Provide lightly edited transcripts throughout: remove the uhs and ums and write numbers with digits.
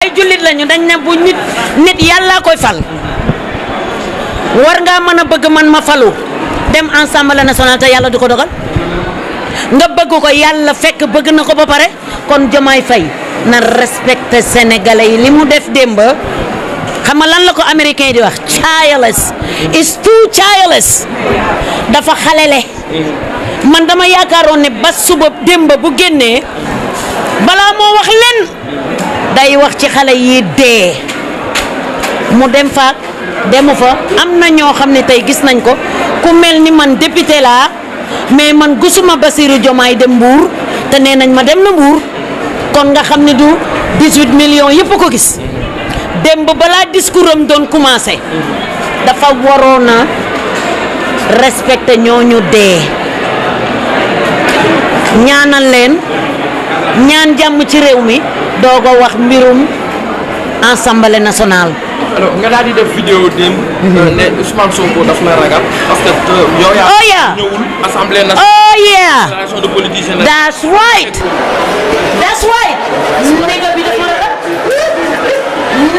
ay jullit lañu dañ ne bu nit yàlla koy fal war ngaa mën a bëgg man ma falu dem Assemblée nationale te yàlla du ko dogal nga bëgg ko yàlla fekk bëgg na ko ba pare kon Diomaye Faye na respecté sénégalais yi li mu def démb xam nga lan la ko américain di wax childless is too childless dafa xalele man dama yaakaaroon ne ba suba démb bu génnee balaa moo wax len day wax ci xale yi dee mu dem fa demu fa am na ñoo xam ne tey gis nañ ko ku mel ni man député laa mais man gisuma Bassirou Diomaye dem Mbour te nee nañ ma dem na Mbour kon nga xam ne du 18 millions yëpp ko gis dem ba balaa discours am doon commencé dafa waroon a respecté ñooñu dee ñaanal leen ñaan jàmm ci réew mi doog a wax mbirum Assemblée nationale. alors nga daal di def vidéo démb. ne Ousmane Sonko daf la ragal parce que yow yaa ñëwul Assemblée nationale. oh yeah déclaration de politique générale. that's right nega bi dafa ragal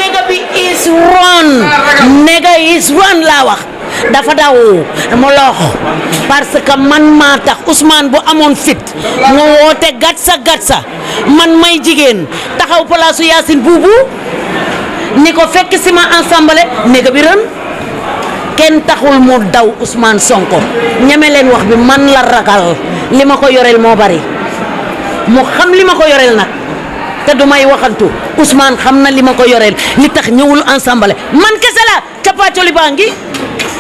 nega bi is run nega is run laa wax dafa daw mu lox parce que man maa tax Ousmane bu amoon fit mu woote gatsa man may jigéen taxaw palaasu Yacine Boubou ni ko fekk si ma Assemblée nega bi ren kenn taxul mu daw Ousmane Sonko ñeme leen wax bi man la ragal li ma ko yoreel moo bari mu xam li ma ko yoreel nag te du may waxantu Ousmane xam na li ma ko yoreel li tax ñëwul Assemblée man kese la cappaacoli baa ngi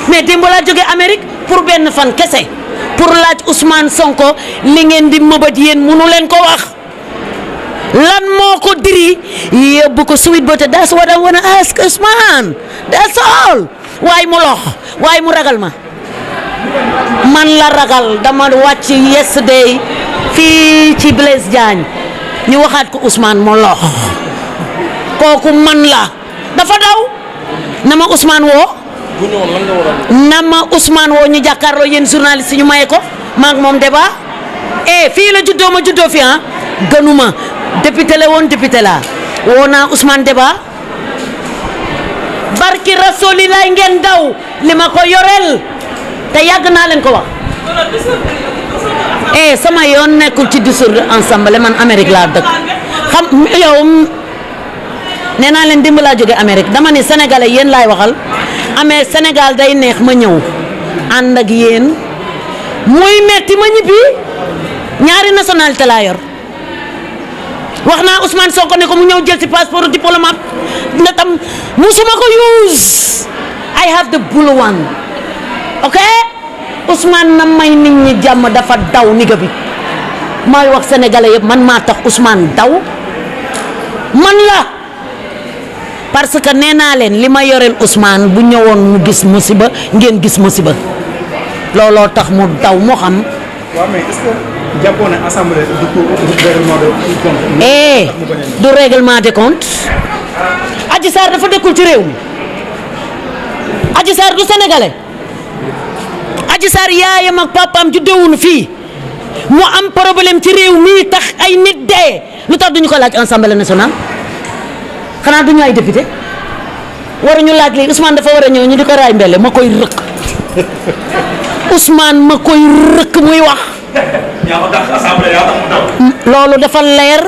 mais démb laa jóge Amérique pour benn fan kese pour laaj Ousmane Sonko li ngeen di mëbët yéen munu leen ko wax lan moo ko diri yóbbu ko Sweet Beauté that's what I wanna ask Ousmane that's all waaye mu lox waaye mu ragal ma man la ragal dama wàcc yesterday fii ci Blaise Diagne ñu waxaat ko Ousmane mu lox kooku man la dafa daw na ma Ousmane woo bu ñëwoon lan nga war a. na ma Ousmane woo ñu jàkkaarloo yéen journaliste ñu maye ko maak moom débat fii la juddoo ma juddoo fi gënuma député la woon député la woo naa Ousmane débat barki rasulilaay ngeen daw li ma ko yoreel te yàgg naa leen ko wax sama yoon nekkul ci dissoudre Assemblée man Amérique laa dëkk xam yow nee naa leen dimb laa jóge Amérique dama ni sénégalais yéen laay waxal amee Sénégal day neex ma ñëw ànd ak yéen muy metti ma ñibbi ñaari nationalité laa yor wax naa Ousmane Sonko ne ko mu ñëw jël ci passeport diplomate na tam musuma ko use I have the blue one ok Ousmane na may nit ñi jàmm dafa daw niga bi may wax sénégalais yëpp man maa tax Ousmane daw man la parce que nee naa leen li ma yoreel Ousmane bu ñëwoon mu gis musiba ngeen gis musiba looloo tax mu daw mu xam. waaw mais est-ce que jàppoon na Assemblée du règlement de compte. du règlement de compte. Adji Sarr dafa dëkkul ci réew mi Adji Sarr du sénégalais Adji Sarr yaayam ak papaam juddewuñu fii mu am problème ci réew mi tax ay nit dee lu tax duñu ko laaj Assemblée nationale xanaa duñu ay député waruñu laaj lii Ousmane dafa war a ñëw ñu di ko raay mbelle ma koy rëkk Ousmane ma koy rëkk muy wax. loolu dafa leer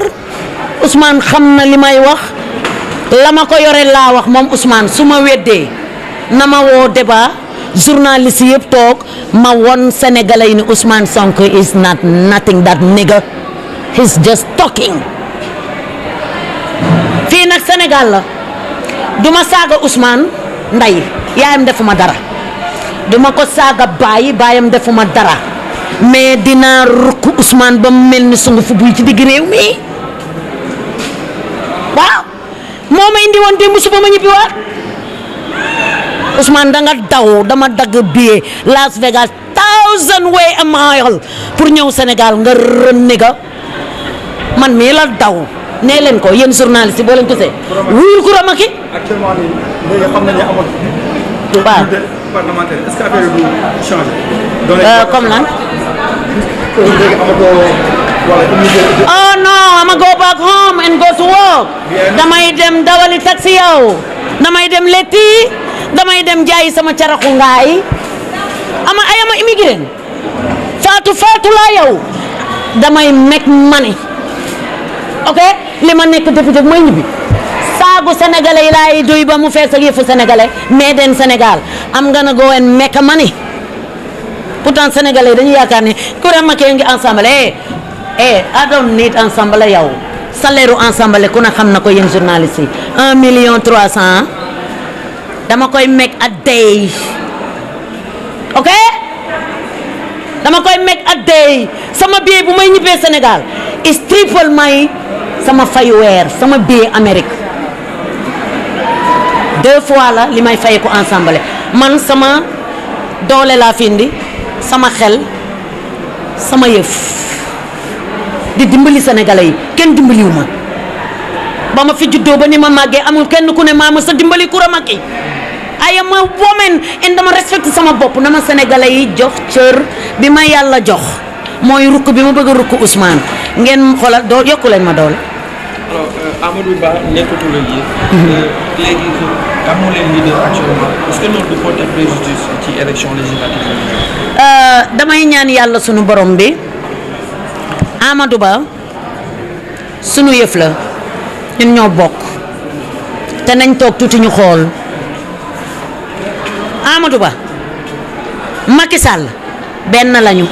Ousmane xam na li may wax la ma ko yore laa wax moom Ousmane su ma weddee na ma woo débat journaliste yëpp toog ma won sénégalais yi ni Ousmane Sonko is not nothing that nigga he's just talking. fii nag Sénégal la duma saaga Ousmane nday yaayam defuma dara duma ko saaga baayam defuma dara mais dinaa rukk Ousmane ba mu mel ni sungu fu buy ci digg réew mi waaw moo ma indi woon démb suba ma ñibbi waat Ousmane da nga daw dama dagg billet Las Vegas 1000 way a mile pour ñëw Sénégal nga rënni ga man mii la daw nee leen ko yéen journaliste yi boo leen gisee wuyul ku ramaki actuellement nii léegi xam nañu ne amoon. waaw parlementaire est-ce que affaire yi du changé. comme lan léegi amatoo wala comme ni Oh no, I'ma go back home and go to work. Damay dem dawali taxi yow. Damay dem letti. Damay dem jaayi sama caraxu ngaay. I am an immigrant. Faatu laa yow. Damay make money. Ok li ma nekk député mooy ñibbi. Saagu sénégalais yi laay duy ba mu fees ak yëfu sénégalais made in Sénégal. I'm gonna go and make money. Pourtant sénégalais yi dañuy yaakaar ne Coura Macky ngi ensemble I don't need ensemble yow salaire ensemble ku ne xam na ko yéen journaliste yi 1,300,000 dama koy make a day ok dama koy make a day sama billet bu may ñibbee Sénégal is triple may sama fay weer sama billet Amérique 2 fois la li may fay ko ensemble man sama doole laa fi indi sama xel sama yëf di dimbali sénégalais yi kenn dimbaliwu ma ba ma fi juddoo ba ni ma màggee amul kenn ku ne maa ma sa dimbali Coura Macky I am a woman and dama respecté sama bopp na ma sénégalais yi jox cër bi ma yàlla jox mooy rukk bi ma bëgg a rukk Ousmane ngeen xoolal doo yokku leen ma doole. alors Amadou Ba nekkatu la yi léegi amoo leen leader actuellement est-ce que loolu du porter préjudice ci élection législative damay ñaan yàlla sunu borom bi Amadou Ba sunu yëf la ñun ñoo bokk te nañ toog tuuti ñu xool Amadou Ba Macky Sall benn lañu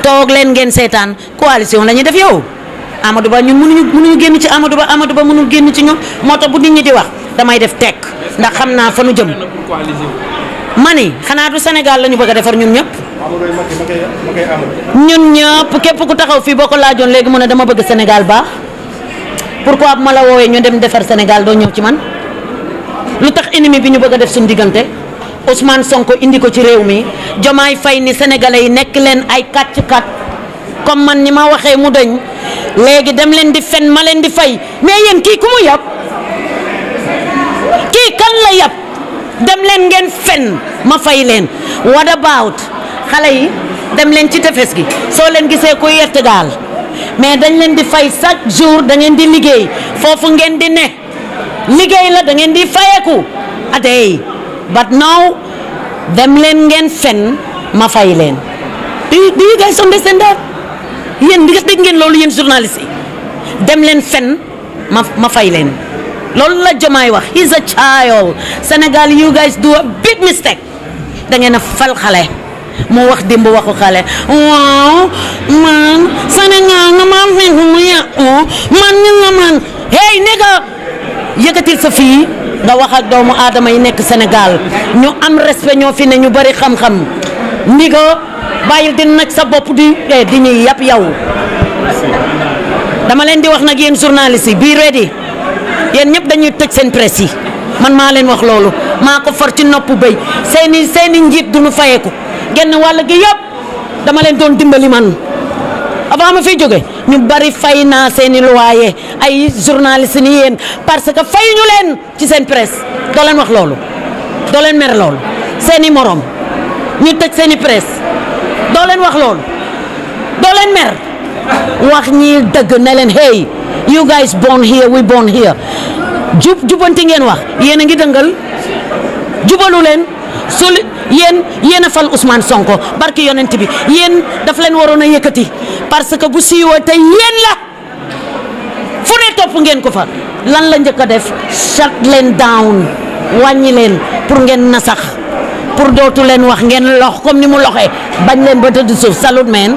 toog leen ngeen seetaan coalition la ñuy def yow Amadou Ba ñun mënuñu génn ci Amadou Ba mënul génn ci ñun moo tax bu nit ñi di wax damay def tekk ndax xam naa fa nu jëm mani xanaa du Sénégal la ñu bëgg a defar ñun ñëpp ñun ñëpp képp ku taxaw fii boo ko laajoon léegi mu ne dama bëgg Sénégal baax pourquoi bu ma la woowee ñu dem defar Sénégal doo ñëw ci man lu tax ennemi bi ñu bëgg a def suñu diggante Ousmane Sonko indi ko ci réew mi Diomaye Faye ni sénégalais yi nekk leen ay kàcc-kàcc comme man ni ma waxee mu dañ léegi dem leen di fen ma leen di fay mais yéen kii ku mu yab kii kan la yab dem leen ngeen fen ma fay leen what about xale yi dem leen ci tefes gi soo leen gisee kuy yett gaal mais dañ leen di fay chaque jour da ngeen di liggéey foofu ngeen di ne liggéey la da ngeen di fayeku a day but now dem leen ngeen fen ma fay leen do you guys understand that yéen di nga dégg ngeen loolu yéen journaliste yi dem leen fen ma fay leen loolu la Diomaye wax he's a child Sénégal you guys do a big mistake da ngeen a fal xale mu wax démb waxu xale waaw man Sénégal nga ma fekk mu yàqu man ñu nga man hey nigga yëkkatil sa fii nga wax ak doomu aadama yi nekk Sénégal ñu am respect ñoo fi ne ñu bari xam-xam nigga bàyyil di nag sa bopp di ñuy yàpp yow dama leen di wax nag yéen journaliste yi be ready yéen ñëpp dañuy tëj seen presse yi man maa leen wax loolu maa ko far ci nopp béy seeni njiit duñu fayeeku genn wàll gi yëpp dama leen doon dimbali man avant ma fiy jóge ñu bari fay naa seeni loyer ay journaliste ni yéen parce que fayuñu leen ci seen presse doo leen wax loolu doo leen mer loolu seeni morom ñu tëj seeni presse doo leen wax loolu doo leen mer wax ñi dëgg ne leen hey you guys born here we born here jubanti ngeen wax yéen a ngi dëngal jubalu leen su yéen a fal Ousmane Sonko barki yonent bi yéen daf leen waroon a yëkkati parce que bu siiwoo te yéen la fu ne topp ngeen ko fa lan la njëkk a def shut leen down wàññi leen pour ngeen nasax pour dootu leen wax ngeen lox comme ni mu loxee bañ leen ba tëdd suuf salut meen